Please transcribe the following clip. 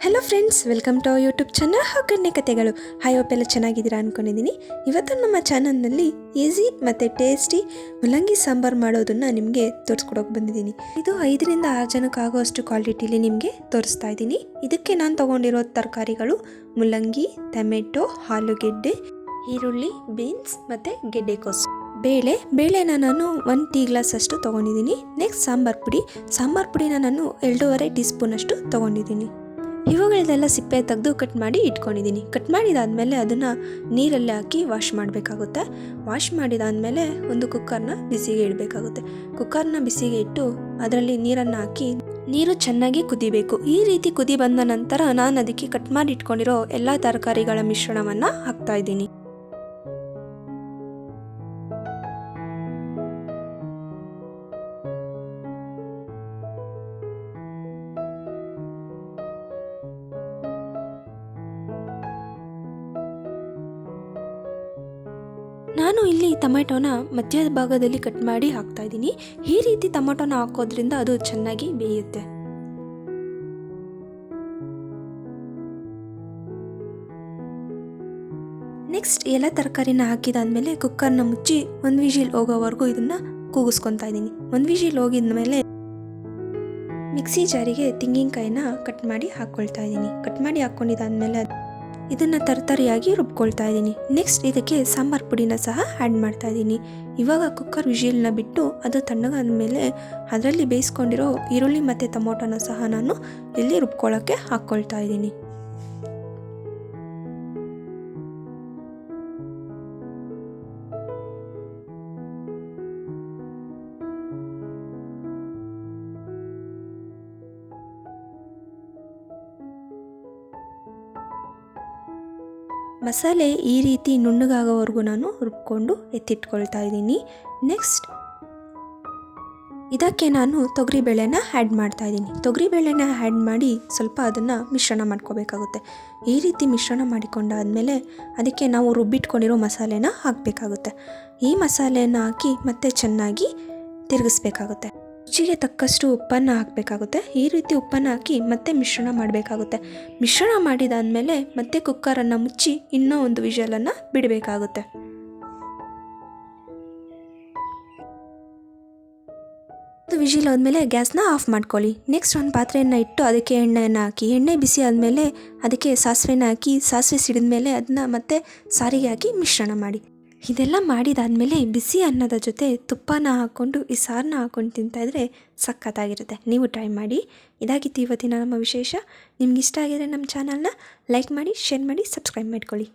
Hello friends, welcome to our YouTube channel ಒಗ್ಗರಣೆ ಕಥೆಗಳು. Hi, ಎಲ್ಲ ಚೆನ್ನಾಗಿದ್ದೀರಾ ಅಂದ್ಕೊಂಡಿದ್ದೀನಿ. ಇವತ್ತು ನಮ್ಮ ಚಾನಲ್ನಲ್ಲಿ ಈಸಿ ಮತ್ತು ಟೇಸ್ಟಿ ಮೂಲಂಗಿ ಸಾಂಬಾರು ಮಾಡೋದನ್ನು ನಿಮಗೆ ತೋರಿಸ್ಕೊಡೋಕೆ ಬಂದಿದ್ದೀನಿ. ಇದು 5 ರಿಂದ 6 ಜನಕ್ಕೆ ಆಗೋಷ್ಟು ಕ್ವಾಲಿಟಿಲಿ ನಿಮಗೆ ತೋರಿಸ್ತಾ ಇದ್ದೀನಿ. ಇದಕ್ಕೆ ನಾನು ತೊಗೊಂಡಿರೋ ತರಕಾರಿಗಳು ಮೂಲಂಗಿ, ಟೊಮೆಟೊ, ಆಲೂಗೆಡ್ಡೆ, ಈರುಳ್ಳಿ, ಬೀನ್ಸ್ ಮತ್ತು ಗೆಡ್ಡೆಕೋಸು. ಬೇಳೆನ ನಾನು 1 ಟೀ ಗ್ಲಾಸ್ ಅಷ್ಟು ತೊಗೊಂಡಿದ್ದೀನಿ. ನೆಕ್ಸ್ಟ್ ಸಾಂಬಾರು ಪುಡಿನ ನಾನು 2.5 ಟೀ ಸ್ಪೂನ್ ಅಷ್ಟು ತೊಗೊಂಡಿದ್ದೀನಿ. ಇವುಗಳನ್ನೆಲ್ಲ ಸಿಪ್ಪೆ ತೆಗೆದು ಕಟ್ ಮಾಡಿ ಇಟ್ಕೊಂಡಿದ್ದೀನಿ. ಕಟ್ ಮಾಡಿದಾದಮೇಲೆ ಅದನ್ನು ನೀರಲ್ಲಿ ಹಾಕಿ ವಾಶ್ ಮಾಡಬೇಕಾಗುತ್ತೆ. ವಾಶ್ ಮಾಡಿದಾದಮೇಲೆ ಒಂದು ಕುಕ್ಕರ್ನ ಬಿಸಿಗೆ ಇಡಬೇಕಾಗುತ್ತೆ. ಕುಕ್ಕರ್ನ ಬಿಸಿಗೆ ಇಟ್ಟು ಅದರಲ್ಲಿ ನೀರನ್ನು ಹಾಕಿ ನೀರು ಚೆನ್ನಾಗಿ ಕುದಿಬೇಕು. ಈ ರೀತಿ ಕುದಿ ಬಂದ ನಂತರ ನಾನು ಅದಕ್ಕೆ ಕಟ್ ಮಾಡಿ ಇಟ್ಕೊಂಡಿರೋ ಎಲ್ಲ ತರಕಾರಿಗಳ ಮಿಶ್ರಣವನ್ನು ಹಾಕ್ತಾ ಇದ್ದೀನಿ. ನಾನು ಇಲ್ಲಿ ಟೊಮೆಟೊನ ಮಧ್ಯದ ಭಾಗದಲ್ಲಿ ಕಟ್ ಮಾಡಿ ಹಾಕ್ತಾ ಇದ್ದೀನಿ. ಈ ರೀತಿ ಟೊಮೆಟೊನ ಹಾಕೋದ್ರಿಂದ ಅದು ಚೆನ್ನಾಗಿ ಬೇಯುತ್ತೆ. ನೆಕ್ಸ್ಟ್ ಎಲ್ಲ ತರಕಾರಿನ ಹಾಕಿದಾದ್ಮೇಲೆ ಕುಕ್ಕರ್ನ ಮುಚ್ಚಿ 1 ವಿಜಿಲ್ ಹೋಗೋವರೆಗೂ ಇದನ್ನ ಕೂಗಿಸ್ಕೊತಾ ಇದ್ದೀನಿ. 1 ವಿಜಿಲ್ ಹೋಗಿದ್ಮೇಲೆ ಮಿಕ್ಸಿ ಜಾರಿಗೆ ತೆಂಗಿನಕಾಯಿನ ಕಟ್ ಮಾಡಿ ಹಾಕ್ಕೊಳ್ತಾ ಇದ್ದೀನಿ. ಕಟ್ ಮಾಡಿ ಹಾಕ್ಕೊಂಡಿದ್ದಾದ್ಮೇಲೆ ಇದನ್ನು ತರತರಿಯಾಗಿ ರುಬ್ಕೊಳ್ತಾ ಇದ್ದೀನಿ. ನೆಕ್ಸ್ಟ್ ಇದಕ್ಕೆ ಸಾಂಬಾರು ಪುಡಿನ ಸಹ ಆ್ಯಡ್ ಮಾಡ್ತಾ ಇದ್ದೀನಿ. ಇವಾಗ ಕುಕ್ಕರ್ ವಿಜಿಲ್ನ ಬಿಟ್ಟು ಅದು ತಣ್ಣಗಾದ ಮೇಲೆ ಅದರಲ್ಲಿ ಬೇಯಿಸ್ಕೊಂಡಿರೋ ಈರುಳ್ಳಿ ಮತ್ತು ಟೊಮೊಟೊನ ಸಹ ನಾನು ಇಲ್ಲಿ ರುಬ್ಕೊಳ್ಳೋಕ್ಕೆ ಹಾಕ್ಕೊಳ್ತಾ ಇದ್ದೀನಿ. ಮಸಾಲೆ ಈ ರೀತಿ ನುಣ್ಣಗಾಗೋವರೆಗೂ ನಾನು ರುಬ್ಕೊಂಡು ಎತ್ತಿಟ್ಕೊಳ್ತಾ ಇದ್ದೀನಿ. ನೆಕ್ಸ್ಟ್ ಇದಕ್ಕೆ ನಾನು ತೊಗರಿಬೇಳೆನ ಆ್ಯಡ್ ಮಾಡ್ತಾ ಇದ್ದೀನಿ. ತೊಗರಿಬೇಳೆನ ಆ್ಯಡ್ ಮಾಡಿ ಸ್ವಲ್ಪ ಅದನ್ನು ಮಿಶ್ರಣ ಮಾಡ್ಕೋಬೇಕಾಗುತ್ತೆ. ಈ ರೀತಿ ಮಿಶ್ರಣ ಮಾಡಿಕೊಂಡಾದಮೇಲೆ ಅದಕ್ಕೆ ನಾವು ರುಬ್ಬಿಟ್ಕೊಂಡಿರೋ ಮಸಾಲೆನ ಹಾಕಬೇಕಾಗುತ್ತೆ. ಈ ಮಸಾಲೆನ ಹಾಕಿ ಮತ್ತೆ ಚೆನ್ನಾಗಿ ತಿರುಗಿಸ್ಬೇಕಾಗುತ್ತೆ. ರುಚಿಗೆ ತಕ್ಕಷ್ಟು ಉಪ್ಪನ್ನು ಹಾಕಬೇಕಾಗುತ್ತೆ. ಈ ರೀತಿ ಉಪ್ಪನ್ನು ಹಾಕಿ ಮತ್ತೆ ಮಿಶ್ರಣ ಮಾಡಬೇಕಾಗುತ್ತೆ. ಮಿಶ್ರಣ ಮಾಡಿದಾದಮೇಲೆ ಮತ್ತೆ ಕುಕ್ಕರನ್ನು ಮುಚ್ಚಿ ಇನ್ನೂ 1 ವಿಷಲನ್ನು ಬಿಡಬೇಕಾಗುತ್ತೆ. ವಿಜಿಲ್ ಆದಮೇಲೆ ಗ್ಯಾಸ್ನ ಆಫ್ ಮಾಡ್ಕೊಳ್ಳಿ. ನೆಕ್ಸ್ಟ್ ಒಂದು ಪಾತ್ರೆಯನ್ನು ಇಟ್ಟು ಅದಕ್ಕೆ ಎಣ್ಣೆಯನ್ನು ಹಾಕಿ, ಎಣ್ಣೆ ಬಿಸಿ ಆದಮೇಲೆ ಅದಕ್ಕೆ ಸಾಸಿವೆನ ಹಾಕಿ, ಸಾಸಿವೆ ಸಿಡಿದ ಮೇಲೆ ಅದನ್ನ ಮತ್ತೆ ಸಾರಿಗೆ ಹಾಕಿ ಮಿಶ್ರಣ ಮಾಡಿ. ಇದೆಲ್ಲ ಮಾಡಿದಾದಮೇಲೆ ಬಿಸಿ ಅನ್ನದ ಜೊತೆ ತುಪ್ಪನ ಹಾಕ್ಕೊಂಡು ಈ ಸಾರನ್ನ ಹಾಕ್ಕೊಂಡು ತಿಂತಾಯಿದ್ರೆ ಸಖತ್ತಾಗಿರುತ್ತೆ. ನೀವು ಟ್ರೈ ಮಾಡಿ. ಇದಾಗಿತ್ತು ಇವತ್ತಿನ ನಮ್ಮ ವಿಶೇಷ. ನಿಮ್ಗೆ ಇಷ್ಟ ಆಗಿದ್ರೆ ನಮ್ಮ ಚಾನಲ್ನ ಲೈಕ್ ಮಾಡಿ, ಶೇರ್ ಮಾಡಿ, ಸಬ್ಸ್ಕ್ರೈಬ್ ಮಾಡ್ಕೊಳ್ಳಿ.